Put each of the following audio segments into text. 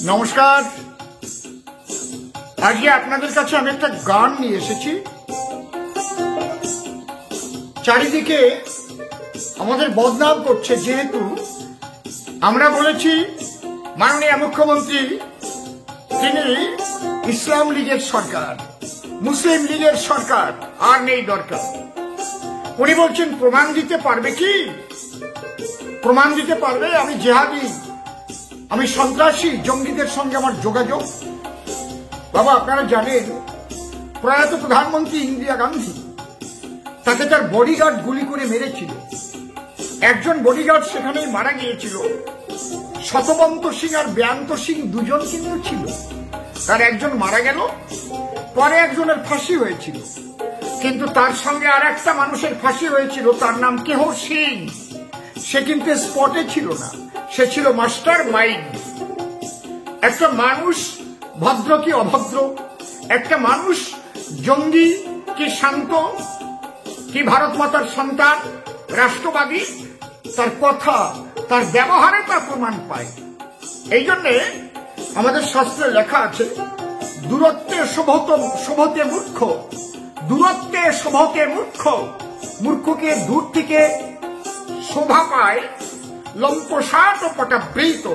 নমস্কার। আজকে আপনাদের কাছে আমি একটা গান নিয়ে এসেছি। চারিদিকে আমাদের বদনাম করছে, যেহেতু আমরা বলেছি মাননীয় মুখ্যমন্ত্রী তিনি ইসলাম লীগের সরকার, মুসলিম লীগের সরকার, আর নেই দরকার। উনি বলছেন প্রমাণ দিতে পারবে কি? প্রমাণ দিতে পারবে আমি জেহাদি, আমি সন্ত্রাসী, জঙ্গিদের সঙ্গে আমার যোগাযোগ? বাবা, আপনারা জানেন প্রয়াত প্রধানমন্ত্রী ইন্দিরা গান্ধী, তাকে তার বডিগার্ড গুলি করে মেরেছিল। একজন বডিগার্ড সেখানেই মারা গিয়েছিল। শতবন্ত সিং আর বেয়ান্ত সিং দুজন কিন্তু ছিল। তার একজন মারা গেল, পরে একজনের ফাঁসি হয়েছিল, কিন্তু তার সঙ্গে আর একটা মানুষের ফাঁসি হয়েছিল, তার নাম কেহর সিং। সে কিন্তু স্পটে ছিল না, সে ছিল মাস্টার মাইন্ড। একটা মানুষ ভদ্র কি অভদ্র, একটা মানুষ জঙ্গি কি শান্ত, কি ভারত মাতার সন্তান, রাষ্ট্রবাদী, তার কথা, তার ব্যবহারে তার প্রমাণ পায়। এই জন্যে আমাদের শাস্ত্রে লেখা আছে, দূরত্বে শোভতে মূর্খ, দূরত্বে শোভতে মূর্খ, মূর্খকে দূর থেকে শোভা পায় লম্পসাট ও পটাবৃত,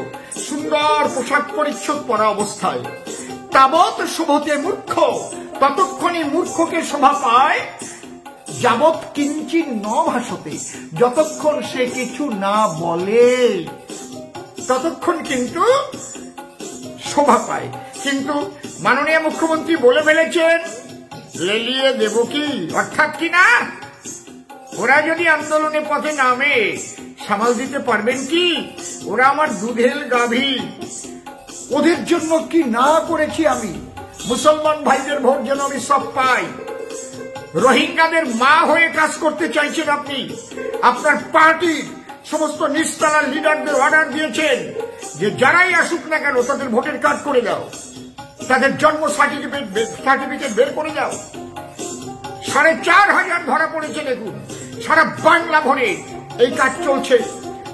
সুন্দর পোশাক পরিচ্ছদ পরা অবস্থায়। তাবৎ শোভতে মূর্খ, ততক্ষণই মূর্খকে শোভা পায় যাবৎ কিঞ্চিৎ ন ভাষতে, যতক্ষণ সে কিছু না বলে ততক্ষণ কিন্তু শোভা পায়। কিন্তু মাননীয় মুখ্যমন্ত্রী বলে ফেলেছেন লেলিয়ে দেব কি, অর্থাৎ কি না, ওরা যদি আন্দোলনে পথে নামে সামাল দিতে পারবেন কি? ওরা আমার দুধের গাভী, ওদের জন্য কি না করেছি আমি। মুসলমান ভাইদের ভোট যেন আমি সব পাই। রোহিঙ্গাদের মা হয়ে কাজ করতে চাইছেন আপনি। আপনার পার্টির সমস্ত নিস্তালার লিডারদের অর্ডার দিয়েছেন যে যারাই আসুক না কেন তাদের ভোটের কার্ড করে দাও, তাদের জন্ম সার্টিফিকেট বের করে দাও। 4,500 ধরা পড়েছে, দেখুন সারা বাংলা ভরে এই কাজ চলছে।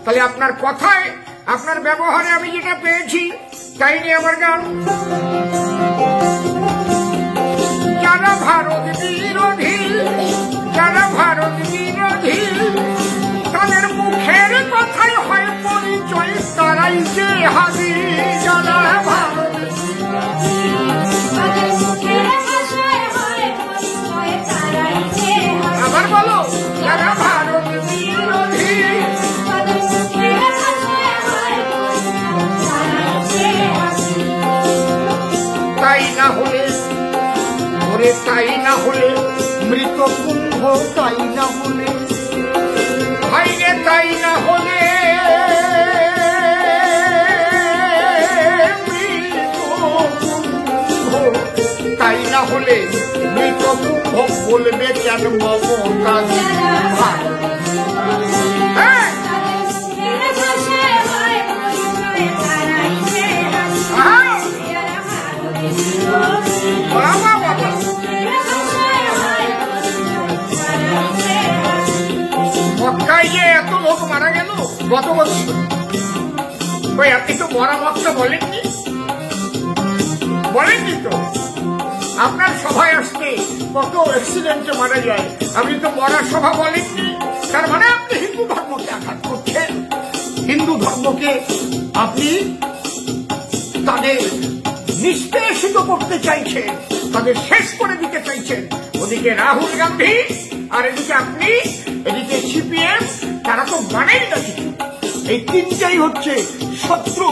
তাহলে আপনার কথায়, আপনার ব্যবহারে আমি যেটা পেয়েছি তাই নিয়ে আমার গান। যারা ভারত বিরোধী, যারা ভারত বিরোধী, তাদের মুখের কথায় হয় পরিচয় তারাই যে হাদি। যারা ভারত আবার বলো, যারা ভারত বিরোধী, তাই না হলে ওরে, তাই না হলে মৃত কুম্ভ, তাই না হলে ভাইরে, তাই না হলে মৃত কুম্ভ, তাই না হলে মৃত কুম্ভ বলবে কেন মমতা ভারত। মক্কায় যে এত লোক মারা গেল গত বছর, ওই আপনি তো মরা মক্কা বলেননি, বলেননি তো। আপনার সভায় আসতে কত অ্যাক্সিডেন্টে মারা যায়, আপনি তো মরা সভা বলেননি। তার মানে আপনি হিন্দু ধর্মকে আঘাত করছেন, হিন্দু ধর্মকে আপনি তাদের নিষ্পেষিত করতে চাইছেন, তাদের শেষ করে দিতে চাইছেন। ওদিকে রাহুল গান্ধী আর এদিকে আপনি, এদিকে সিপিএম, তারা তো মানেই না কিছু। এই তিনটাই হচ্ছে শত্রু।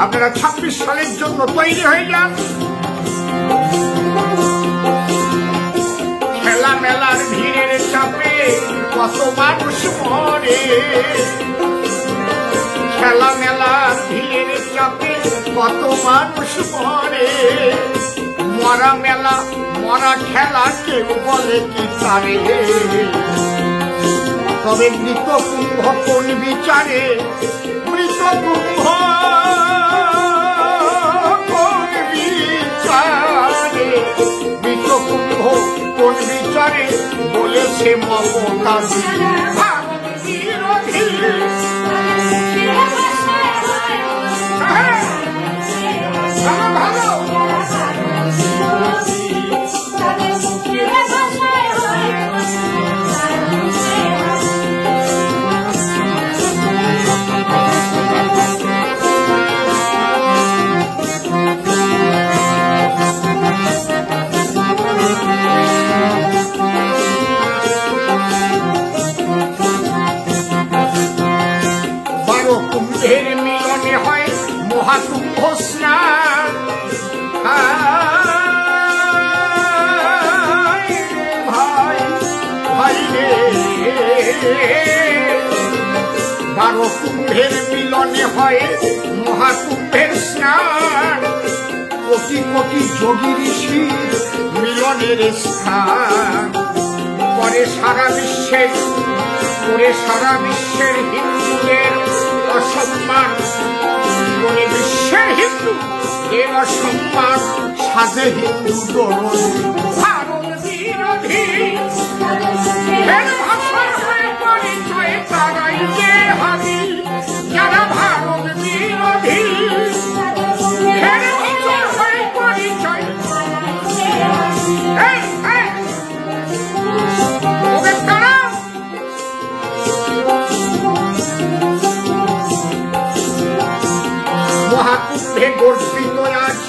আপনারা 26 সালের জন্য তৈরি হয়ে যান। খেলা মেলার ভিড়ের চাপে কত মানুষ মরে, খেলা মেলার ভিড়ের চাপে কত মানুষ মরে। মরা মেলা মরা খেলা কেউ বলে কি তারে, তবে মৃত কুম্ভ কোন বিচারে, মৃত কুম্ভ কোন বিচারে, মৃত কুম্ভ কোন বিচারে বলেছে মমতা বিরোধী। মিলনে হয় মহাকুম্ভ স্নান। ভাই ভাই রে, 12 কুম্ভের মিলনে হয় মহাকুম্ভের স্নান। কোটি কোটি যোগী ঋষির মিলনের স্থান। করে সারা বিশ্বের হিন্দুদের অসম্মান। করে বিশ্বের হিন্দুদের অসম্মান সাজে হিন্দু দরদ ভারত বিরোধী। ভাষার হয়ে পরিচয় তারাই যে হাবি, যারা ভারত বিরোধী। মহাকুম্ভে গর্বিত আজ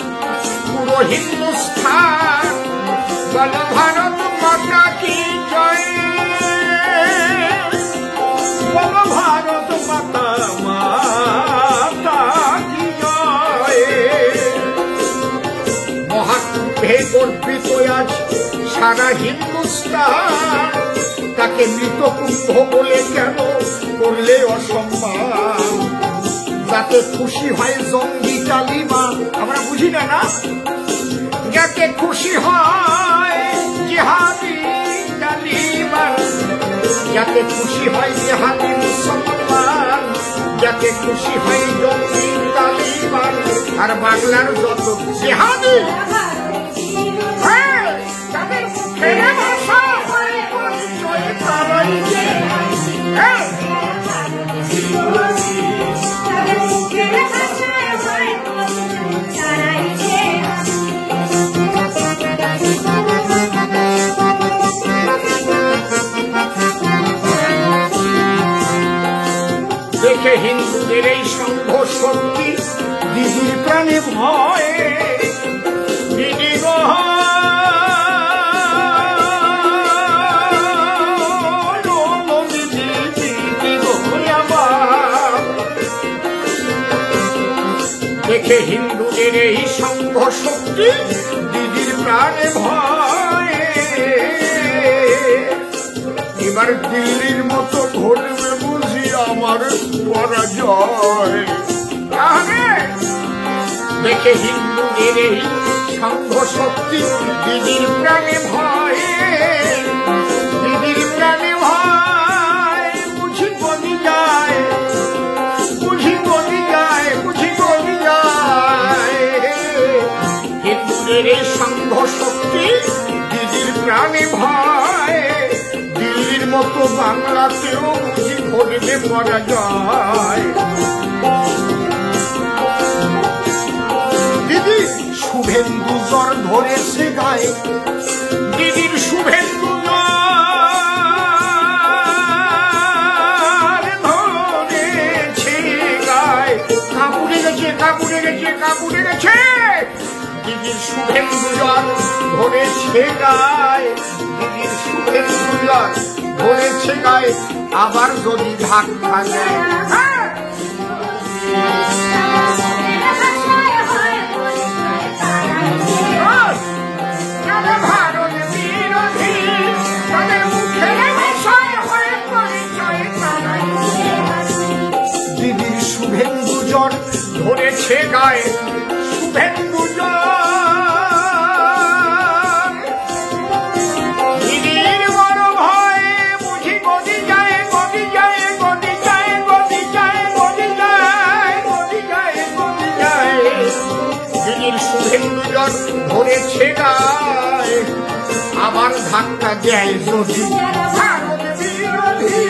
পুরো হিন্দুস্থান। বল ভারত মাতা কি জয়, বল ভারত মাতা মাতা কি জয়। মহাকুম্ভে গর্বিত আজ সারা হিন্দুস্থান। তাকে মৃত কুম্ভ বলে কেন করলে অসম্মান? যাতে খুশি হয় জঙ্গি তালিবান, আমরা বুঝি না না। যাতে খুশি হয় জিহাদি তালিবান, যাতে খুশি হয় জিহাদি মুসলমান, যাতে খুশি হয় জঙ্গি তালিবান। আর বাংলার যত জিহাদি তাদের মুখের ভাষা হয় পরিচয় তারাই যে। দেখে হিন্দুদের এই সংঘ শক্তি দিদির প্রাণে ভয়। দিদি গো দেখে হিন্দুদের এই সংঘ শক্তি দিদির প্রাণে ভয়। এবার দিল্লির মতো ঘটবে বুঝি আমার পরাজয়। দেখে হিন্দুদের এই সংঘ শক্তি দিদির প্রাণে ভয়, দিদির প্রাণে ভয়। বুঝি বনি যায়, বুঝি বনি যায়, বুঝি বনি যায়। হিন্দুদের এই সংঘ শক্তি দিদির প্রাণে ভয়। দিল্লির মতো বাংলাতেও বুঝি ঘটবে পরাজয়। দিদি শুভেন্দু জ্বর ধরেছে গায়ে, দিদির শুভেন্দু জ্বর ধরেছে গায়ে। কাপুরে গেছে, কাপুরে গেছে, কাপুরে গেছে। দিদির শুভেন্দু জ্বর ধরেছে গায়ে, দিদির শুভেন্দু জ্বর ধরেছে গায়ে। আবার যদি ধাক্কা দেয় ভারত বিরোধী, তাদের মুখের ভাষায় হয়ে পরিচয় তারাই। দিদির শুভেন্দু জ্বর ধরেছে গায়ে, শুভেন্দু জ্বর। দিদির বড় ভয় বুঝি গদি যায়, গদি যায়, গদি যায়, গদি যায়, গদি যায়, গদি যায়, গদি যায়। দিদির শুভেন্দু জ্বর ধরেছে গায়ে, আবার ধাক্কা দেয় যদি ভারত বিরোধী।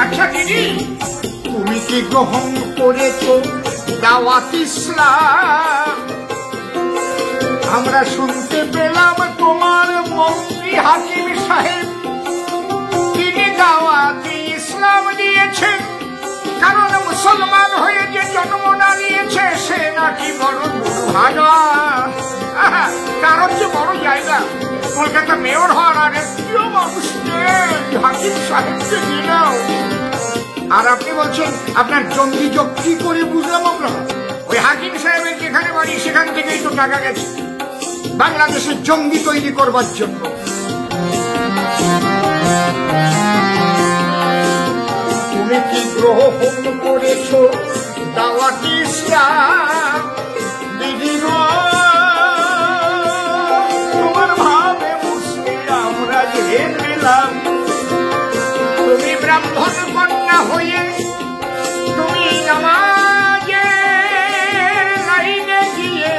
আচ্ছা দিদি, তুমি কি গ্রহণ করেছো দাওয়াত ইসলাম? আমরা শুনতে পেলাম তোমার মন্ত্রী হাকিম সাহেব তিনি মুসলমান হয়ে যে জন্ম না নিয়েছে সে নাকি বড় ভালো, তার চেয়ে বড় জায়গা কলকাতা মেয়র হওয়ার আর একটিও মানুষকে হাকিম সাহেবকে দিলেও। আর আপনি বলছেন আপনার জঙ্গি যোগ কি করে বুঝলাম আমরা? ওই হাকিম সাহেবের যেখানে বাড়ি সেখান থেকেই তো টাকা গেছে বাংলাদেশের জঙ্গি তৈরি করবার জন্য। তুমি কি গ্রহণ করেছ দাওয়াতি ইসলাম? দিদি তোমার ভাবে মুসলিম আমরা জেনেলাম। তুমি ব্রাহ্মণ কন্যা হয়ে তুমি নামাজের লাইনে গিয়ে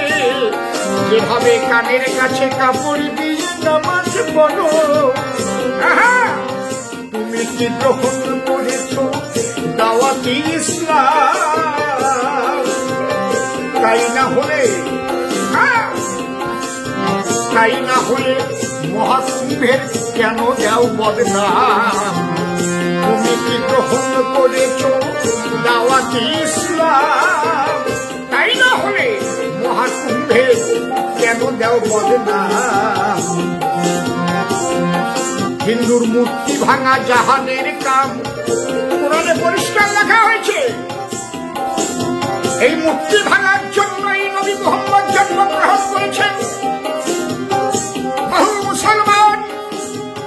যেভাবে কানের কাছে কাপড় দিয়ে নামাজ পড়ো, তুমি কি গ্রহণ করেছ দাওয়াতি ইসলাম? তাই না হলে মহাকুম্ভের কেন দাও বদনাম? তুমি কি গ্রহণ করেছ দাওয়াতি ইসলাম? তাই না হলে মহাকুম্ভের কেন দাও বদনাম? হিন্দুর মূর্তি ভাঙা জাহানের কাম কোরআনে পরিষ্কার লেখা হয়েছে। এই মূর্তি ভাঙার জন্যই নবী মুহাম্মদ জন্মগ্রহণ করেছেন। বহু মুসলমান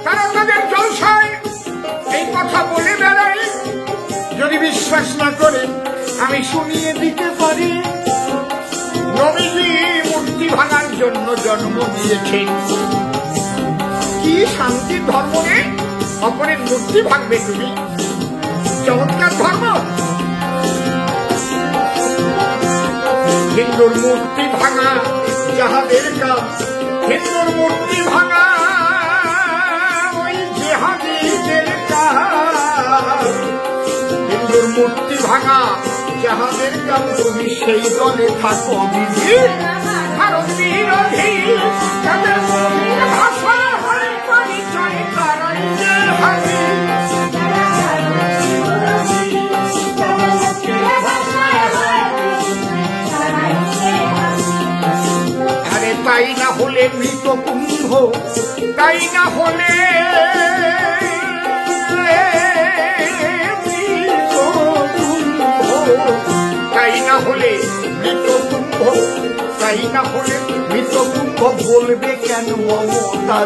তারা তাদের জলসায় এই কথা বলে বেড়ায়। যদি বিশ্বাস না করেন আমি শুনিয়ে দিতে পারি, নবীজি মূর্তি ভাঙার জন্য জন্ম নিয়েছেন। কি শান্তির ধর্ম রে, অপরের মূর্তি ভাঙবে তুমি? চমৎকার ধর্ম। হিন্দুর মূর্তি ভাঙা যাহাদের কাম, হিন্দুর মূর্তি ভাঙা ওই জেহাদীদের কাম। হিন্দুর মূর্তি ভাঙা যাহাদের কাম, তুমি সেই দলে থাকো বিধি ভারত বিরোধী। তাদের মনের ভাষা হয় পরিচয় কারণের হাতি। আরে তাই না হলে মৃত কুম্ভ, তাই না হলে তাই না হলে মৃত কুম্ভ, তাই না হলে মৃত কুম্ভ বলবে কেন মমতা?